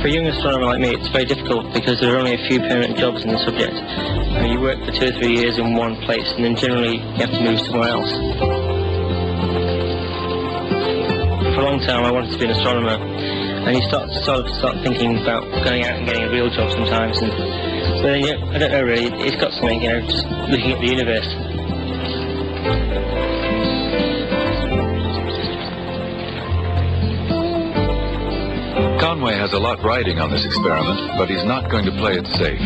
For a young astronomer like me, it's very difficult because there are only a few permanent jobs in the subject. And you work for 2 or 3 years in one place, and then generally you have to move somewhere else. For a long time I wanted to be an astronomer, and you start thinking about going out and getting a real job sometimes. But then, I don't know really, it's got something, just looking at the universe. Conway has a lot riding on this experiment, but he's not going to play it safe.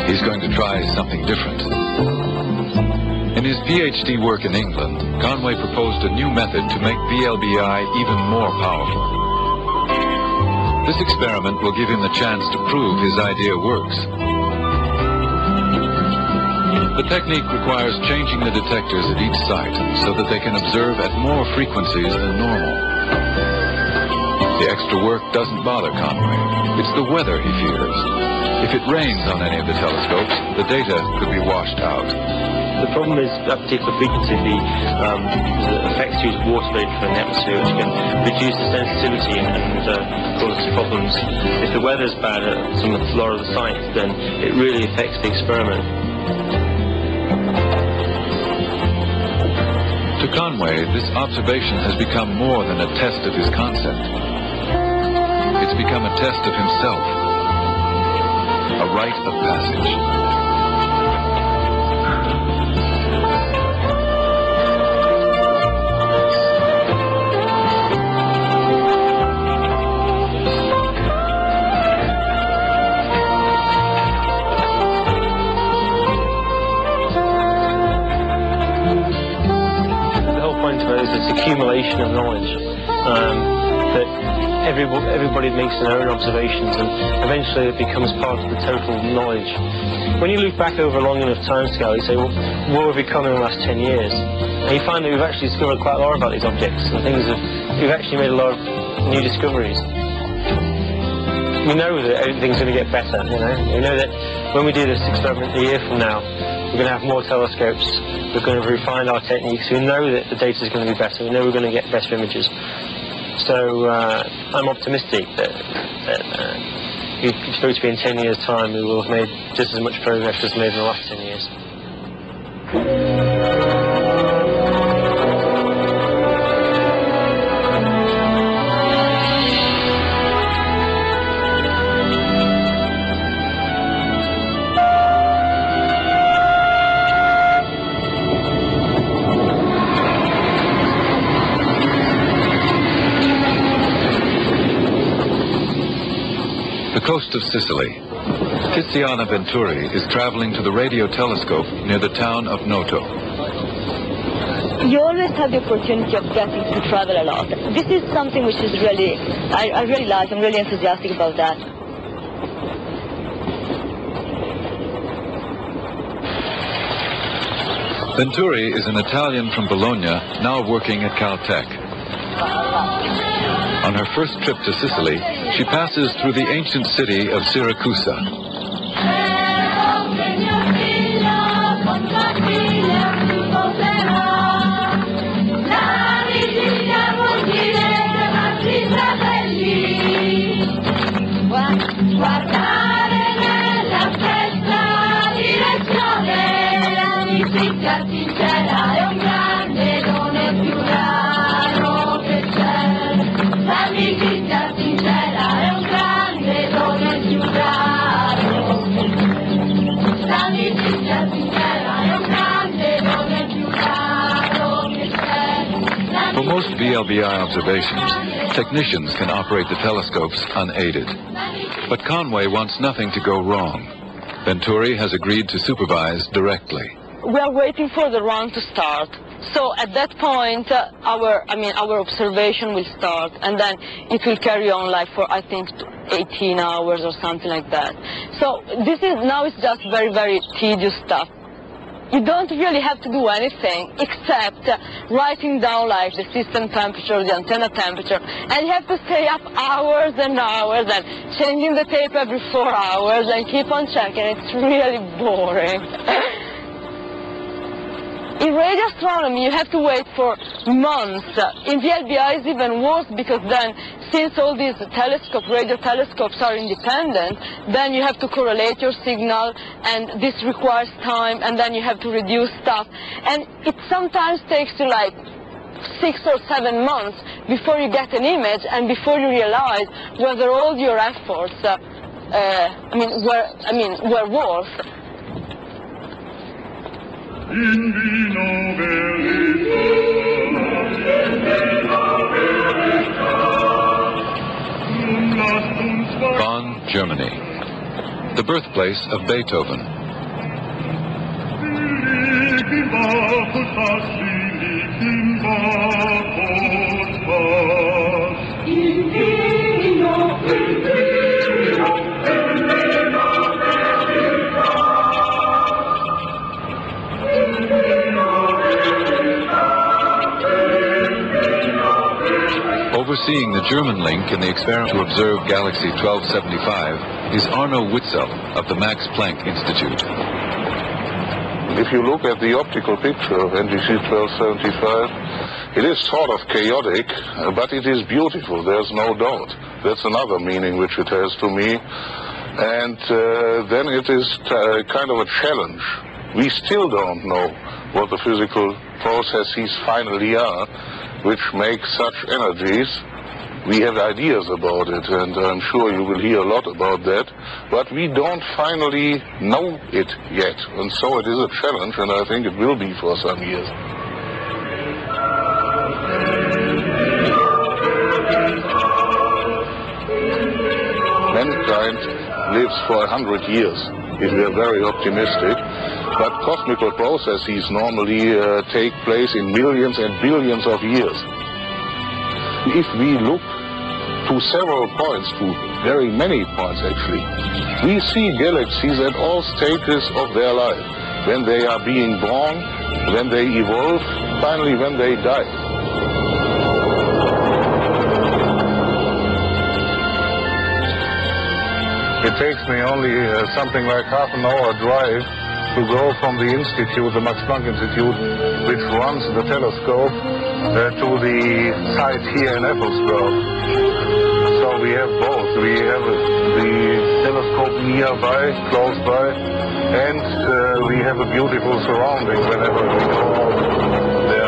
He's going to try something different. In his PhD work in England, Conway proposed a new method to make VLBI even more powerful. This experiment will give him the chance to prove his idea works. The technique requires changing the detectors at each site so that they can observe at more frequencies than normal. The extra work doesn't bother Conway. It's the weather he fears. If it rains on any of the telescopes, the data could be washed out. The problem is that particular frequency affects use of water vapor in the atmosphere, which can reduce the sensitivity and cause problems. If the weather's bad at some of the floor of the site, then it really affects the experiment. To Conway, this observation has become more than a test of his concept. It's become a test of himself, a rite of passage. The whole point of it is this accumulation of knowledge. That everybody makes their own observations, and eventually it becomes part of the total knowledge. When you look back over a long enough time scale, you say, well, what have we come in the last 10 years? And you find that we've actually discovered quite a lot about these objects, and we've actually made a lot of new discoveries. We know that everything's going to get better, We know that when we do this experiment a year from now, we're going to have more telescopes, we're going to refine our techniques, we know that the data is going to be better, we know we're going to get better images. So I'm optimistic that it's supposed to be in 10 years' time we will have made just as much progress as made in the last 10 years. The coast of Sicily. Tiziana Venturi is traveling to the radio telescope near the town of Noto. You always have the opportunity of getting to travel a lot. This is something which is really, I really like, I'm really enthusiastic about that. Venturi is an Italian from Bologna, now working at Caltech. On her first trip to Sicily, she passes through the ancient city of Siracusa. For most VLBI observations, technicians can operate the telescopes unaided. But Conway wants nothing to go wrong. Venturi has agreed to supervise directly. We are waiting for the run to start. So at that point, our observation will start, and then it will carry on like for, I think, 18 hours or something like that. So now it's just very, very tedious stuff. You don't really have to do anything except writing down like the system temperature, the antenna temperature, and you have to stay up hours and hours and changing the tape every 4 hours and keep on checking. It's really boring. In radio astronomy, you have to wait for months. In VLBI, it's even worse because then, since all these radio telescopes are independent, then you have to correlate your signal, and this requires time, and then you have to reduce stuff. And it sometimes takes you like 6 or 7 months before you get an image and before you realize whether all your efforts were worth. Bonn, Germany, the birthplace of Beethoven. Overseeing the German link in the experiment to observe galaxy 1275 is Arno Witzel of the Max Planck Institute. If you look at the optical picture of NGC 1275, it is sort of chaotic, but it is beautiful, there's no doubt. That's another meaning which it has to me. And then it is kind of a challenge. We still don't know what the physical processes finally are, which make such energies. We have ideas about it, and I'm sure you will hear a lot about that, but we don't finally know it yet, and so it is a challenge, and I think it will be for some years. Mankind lives for 100 years, if we are very optimistic, but cosmical processes normally take place in millions and billions of years. If we look to several points, to very many points actually, we see galaxies at all stages of their life. When they are being born, when they evolve, finally when they die. It takes me only something like half an hour drive to go from the institute, the Max Planck Institute, which runs the telescope, to the site here in Effelsberg. So we have both. We have the telescope nearby, close by, and we have a beautiful surrounding whenever we go out there.